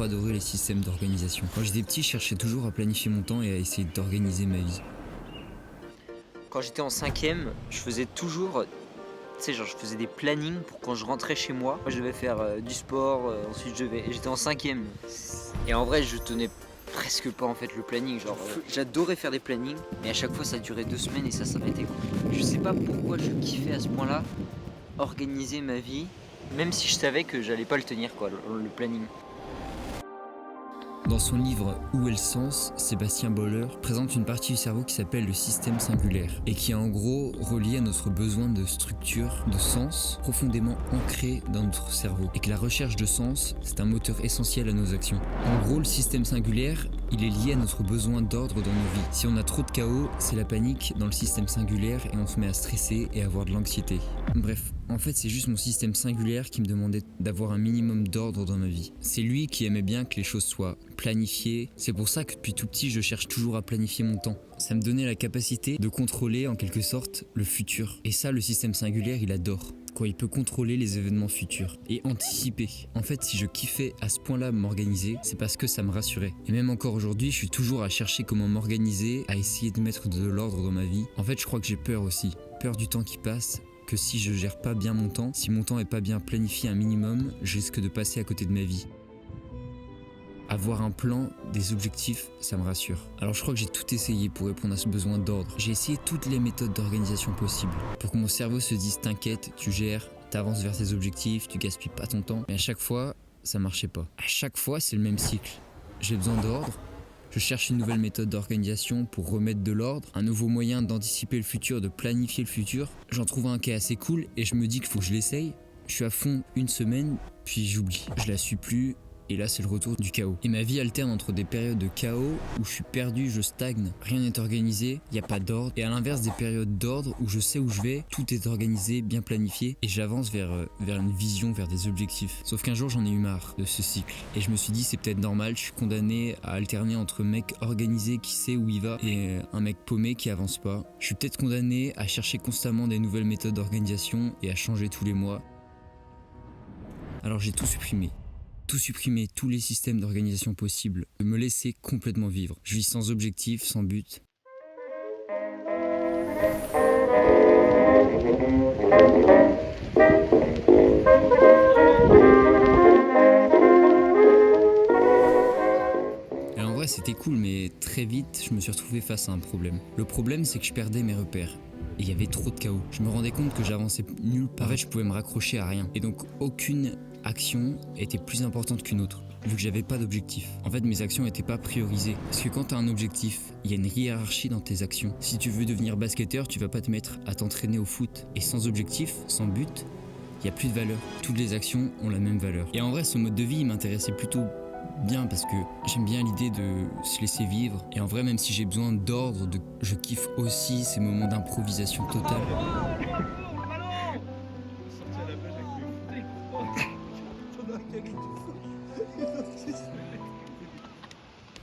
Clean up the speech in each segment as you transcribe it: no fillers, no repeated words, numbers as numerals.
toujours adoré les systèmes d'organisation. Quand j'étais petit, je cherchais toujours à planifier mon temps et à essayer d'organiser ma vie. Quand j'étais en cinquième, je faisais toujours, genre je faisais des plannings pour quand je rentrais chez moi. Moi je devais faire du sport, ensuite j'étais en cinquième. Et en vrai je tenais presque pas en fait le planning, j'adorais faire des plannings, mais à chaque fois ça durait 2 semaines et ça s'arrêtait quoi. Je sais pas pourquoi je kiffais à ce point-là organiser ma vie, même si je savais que j'allais pas le tenir quoi, le planning. Dans son livre Où est le sens, Sébastien Boller présente une partie du cerveau qui s'appelle le système singulaire et qui est en gros relié à notre besoin de structure, de sens profondément ancré dans notre cerveau et que la recherche de sens, c'est un moteur essentiel à nos actions. En gros, le système singulaire, il est lié à notre besoin d'ordre dans nos vies. Si on a trop de chaos, c'est la panique dans le système singulaire et on se met à stresser et à avoir de l'anxiété. Bref, en fait, c'est juste mon système singulaire qui me demandait d'avoir un minimum d'ordre dans ma vie. C'est lui qui aimait bien que les choses soient planifiées. C'est pour ça que depuis tout petit, je cherche toujours à planifier mon temps. Ça me donnait la capacité de contrôler en quelque sorte le futur. Et ça, le système singulaire, il adore. Quand il peut contrôler les événements futurs et anticiper. En fait, si je kiffais à ce point-là m'organiser, c'est parce que ça me rassurait. Et même encore aujourd'hui, je suis toujours à chercher comment m'organiser, à essayer de mettre de l'ordre dans ma vie. En fait, je crois que j'ai peur aussi. Peur du temps qui passe. Que si je gère pas bien mon temps, si mon temps est pas bien planifié un minimum, je risque de passer à côté de ma vie. Avoir un plan, des objectifs, ça me rassure. Alors je crois que j'ai tout essayé pour répondre à ce besoin d'ordre. J'ai essayé toutes les méthodes d'organisation possibles pour que mon cerveau se dise t'inquiète, tu gères, t'avances vers tes objectifs, tu gaspilles pas ton temps. Mais à chaque fois, ça marchait pas. À chaque fois, c'est le même cycle. J'ai besoin d'ordre. Je cherche une nouvelle méthode d'organisation pour remettre de l'ordre, un nouveau moyen d'anticiper le futur, de planifier le futur. J'en trouve un qui est assez cool et je me dis qu'il faut que je l'essaye. Je suis à fond une semaine, puis j'oublie. Je la suis plus et là c'est le retour du chaos. Et ma vie alterne entre des périodes de chaos où je suis perdu, je stagne, rien n'est organisé, il n'y a pas d'ordre. Et à l'inverse des périodes d'ordre où je sais où je vais, tout est organisé, bien planifié et j'avance vers une vision, vers des objectifs. Sauf qu'un jour j'en ai eu marre de ce cycle. Et je me suis dit c'est peut-être normal, je suis condamné à alterner entre mec organisé qui sait où il va et un mec paumé qui avance pas. Je suis peut-être condamné à chercher constamment des nouvelles méthodes d'organisation et à changer tous les mois. Alors j'ai tout supprimé, tous les systèmes d'organisation possibles, de me laisser complètement vivre. Je vis sans objectif, sans but. Et en vrai, c'était cool, mais très vite, je me suis retrouvé face à un problème. Le problème, c'est que je perdais mes repères. Et il y avait trop de chaos. Je me rendais compte que j'avançais nulle part. En fait, je pouvais me raccrocher à rien. Et donc, aucune action était plus importante qu'une autre, vu que j'avais pas d'objectif. En fait, mes actions n'étaient pas priorisées. Parce que quand tu as un objectif, il y a une hiérarchie dans tes actions. Si tu veux devenir basketteur, tu vas pas te mettre à t'entraîner au foot. Et sans objectif, sans but, il n'y a plus de valeur. Toutes les actions ont la même valeur. Et en vrai, ce mode de vie, il m'intéressait plutôt bien parce que j'aime bien l'idée de se laisser vivre. Et en vrai, même si j'ai besoin d'ordre, je kiffe aussi ces moments d'improvisation totale.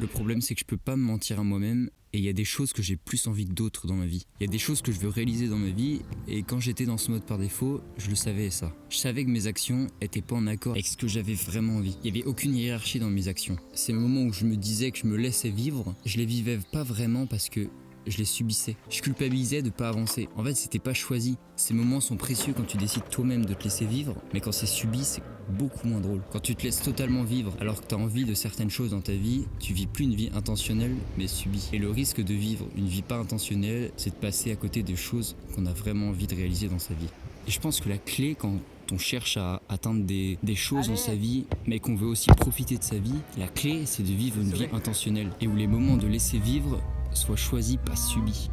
Le problème, c'est que je peux pas me mentir à moi-même et il y a des choses que j'ai plus envie que d'autres dans ma vie. Il y a des choses que je veux réaliser dans ma vie et quand j'étais dans ce mode par défaut, je le savais ça. Je savais que mes actions étaient pas en accord avec ce que j'avais vraiment envie. Il y avait aucune hiérarchie dans mes actions. Ces moments où je me disais que je me laissais vivre, je les vivais pas vraiment parce que je les subissais. Je culpabilisais de pas avancer. En fait, c'était pas choisi. Ces moments sont précieux quand tu décides toi-même de te laisser vivre, mais quand c'est subi, c'est beaucoup moins drôle. Quand tu te laisses totalement vivre alors que tu as envie de certaines choses dans ta vie, tu vis plus une vie intentionnelle, mais subie. Et le risque de vivre une vie pas intentionnelle, c'est de passer à côté des choses qu'on a vraiment envie de réaliser dans sa vie. Et je pense que la clé quand on cherche à atteindre des choses dans sa vie, mais qu'on veut aussi profiter de sa vie, la clé, c'est de vivre une vie intentionnelle et où les moments de laisser vivre soient choisis, pas subis.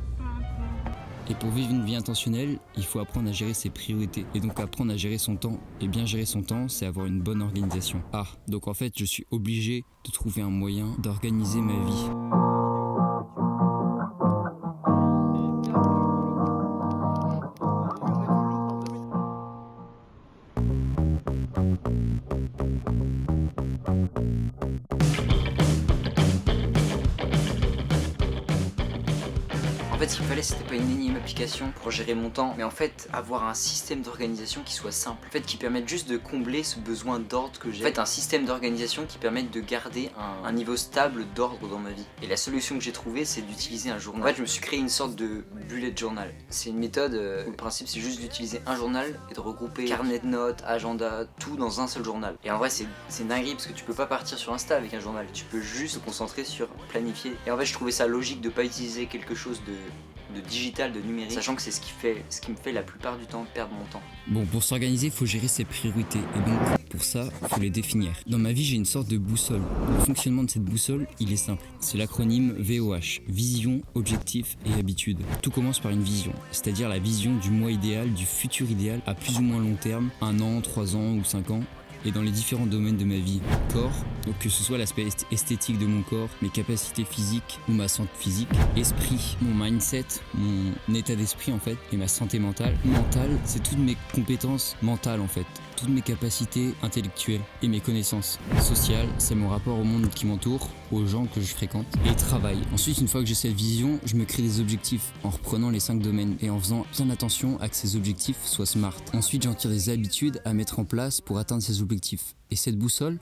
Et pour vivre une vie intentionnelle, il faut apprendre à gérer ses priorités. Et donc apprendre à gérer son temps. Et bien gérer son temps, c'est avoir une bonne organisation. Ah, donc en fait, je suis obligé de trouver un moyen d'organiser ma vie. En fait, ce qu'il me fallait, c'était pas une énième application pour gérer mon temps, mais en fait, avoir un système d'organisation qui soit simple. En fait, qui permette juste de combler ce besoin d'ordre que j'ai. En fait, un système d'organisation qui permette de garder un niveau stable d'ordre dans ma vie. Et la solution que j'ai trouvée, c'est d'utiliser un journal. En fait, je me suis créé une sorte de bullet journal. C'est une méthode où le principe, c'est juste d'utiliser un journal et de regrouper carnet de notes, agenda, tout dans un seul journal. Et en vrai, c'est une dinguerie parce que tu peux pas partir sur Insta avec un journal. Tu peux juste te concentrer sur planifier. Et en fait, je trouvais ça logique de pas utiliser quelque chose de digital, de numérique, sachant que c'est ce qui me fait la plupart du temps perdre mon temps. Bon, pour s'organiser, il faut gérer ses priorités. Et donc, pour ça, il faut les définir. Dans ma vie, j'ai une sorte de boussole. Le fonctionnement de cette boussole, il est simple. C'est l'acronyme VOH. Vision, objectif et habitude. Tout commence par une vision, c'est-à-dire la vision du moi idéal, du futur idéal à plus ou moins long terme, 1 an, 3 ans ou 5 ans. Et dans les différents domaines de ma vie, corps, donc que ce soit l'aspect esthétique de mon corps, mes capacités physiques ou ma santé physique, esprit, mon mindset, mon état d'esprit en fait, et ma santé mentale. Mentale, c'est toutes mes compétences mentales en fait, toutes mes capacités intellectuelles et mes connaissances. Sociales, c'est mon rapport au monde qui m'entoure, aux gens que je fréquente, et travail. Ensuite, une fois que j'ai cette vision, je me crée des objectifs en reprenant les 5 domaines et en faisant bien attention à que ces objectifs soient smart. Ensuite, j'en tire des habitudes à mettre en place pour atteindre ces objectifs. Et cette boussole,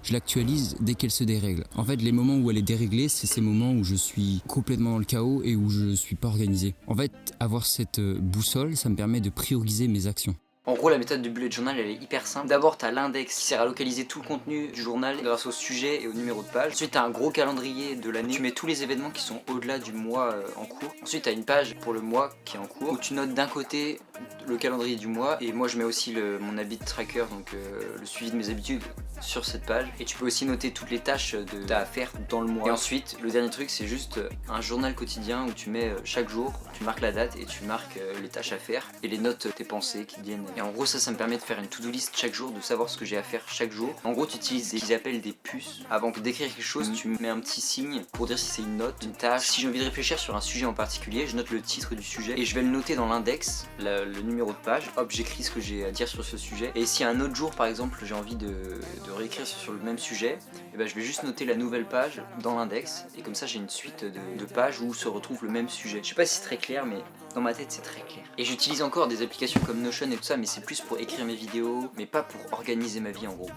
je l'actualise dès qu'elle se dérègle. En fait, les moments où elle est déréglée, c'est ces moments où je suis complètement dans le chaos et où je suis pas organisé. En fait, avoir cette boussole, ça me permet de prioriser mes actions. En gros, la méthode du bullet journal, elle est hyper simple. D'abord, tu as l'index qui sert à localiser tout le contenu du journal grâce au sujet et au numéro de page. Ensuite, tu as un gros calendrier de l'année. Tu mets tous les événements qui sont au-delà du mois en cours. Ensuite, tu as une page pour le mois qui est en cours où tu notes d'un côté le calendrier du mois et moi je mets aussi mon habit tracker, donc le suivi de mes habitudes sur cette page. Et tu peux aussi noter toutes les tâches que tu as à faire dans le mois. Et ensuite, le dernier truc, c'est juste un journal quotidien où tu mets chaque jour, tu marques la date et tu marques les tâches à faire et les notes, tes pensées qui viennent. Et en gros, ça me permet de faire une to-do list chaque jour, de savoir ce que j'ai à faire chaque jour. En gros, tu utilises ce qu'ils appellent des puces. Avant que d'écrire quelque chose, tu mets un petit signe pour dire si c'est une note, une tâche. Si j'ai envie de réfléchir sur un sujet en particulier, je note le titre du sujet et je vais le noter dans l'index, le numéro de page. Hop, j'écris ce que j'ai à dire sur ce sujet. Et si un autre jour, par exemple, j'ai envie de réécrire sur le même sujet, et ben, je vais juste noter la nouvelle page dans l'index. Et comme ça, j'ai une suite de pages où se retrouve le même sujet. Je sais pas si c'est très clair, mais dans ma tête, c'est très clair. Et j'utilise encore des applications comme Notion et tout ça, mais c'est plus pour écrire mes vidéos, mais pas pour organiser ma vie en gros.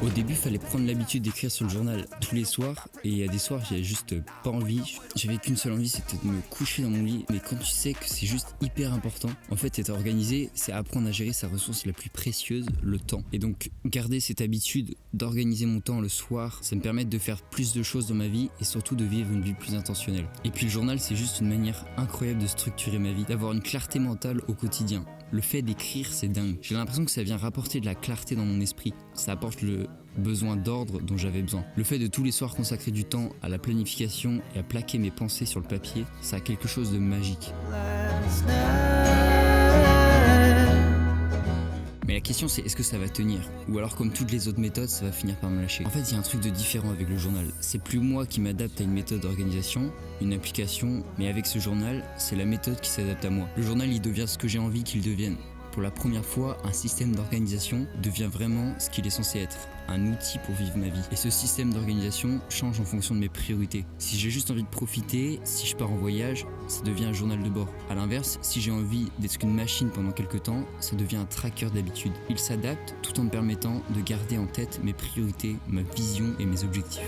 Au début, il fallait prendre l'habitude d'écrire sur le journal tous les soirs. Et il y a des soirs, j'avais juste pas envie. J'avais qu'une seule envie, c'était de me coucher dans mon lit. Mais quand tu sais que c'est juste hyper important, en fait, être organisé, c'est apprendre à gérer sa ressource la plus précieuse, le temps. Et donc, garder cette habitude d'organiser mon temps le soir, ça me permet de faire plus de choses dans ma vie et surtout de vivre une vie plus intentionnelle. Et puis le journal, c'est juste une manière incroyable de structurer ma vie, d'avoir une clarté mentale au quotidien. Le fait d'écrire, c'est dingue. J'ai l'impression que ça vient rapporter de la clarté dans mon esprit. Ça apporte le besoin d'ordre dont j'avais besoin. Le fait de tous les soirs consacrer du temps à la planification et à plaquer mes pensées sur le papier, ça a quelque chose de magique. Mais la question c'est, est-ce que ça va tenir? Ou alors comme toutes les autres méthodes, ça va finir par me lâcher. En fait, il y a un truc de différent avec le journal. C'est plus moi qui m'adapte à une méthode d'organisation, une application, mais avec ce journal, c'est la méthode qui s'adapte à moi. Le journal, il devient ce que j'ai envie qu'il devienne. Pour la première fois, un système d'organisation devient vraiment ce qu'il est censé être, un outil pour vivre ma vie. Et ce système d'organisation change en fonction de mes priorités. Si j'ai juste envie de profiter, si je pars en voyage, ça devient un journal de bord. A l'inverse, si j'ai envie d'être qu'une machine pendant quelques temps, ça devient un tracker d'habitude. Il s'adapte tout en me permettant de garder en tête mes priorités, ma vision et mes objectifs.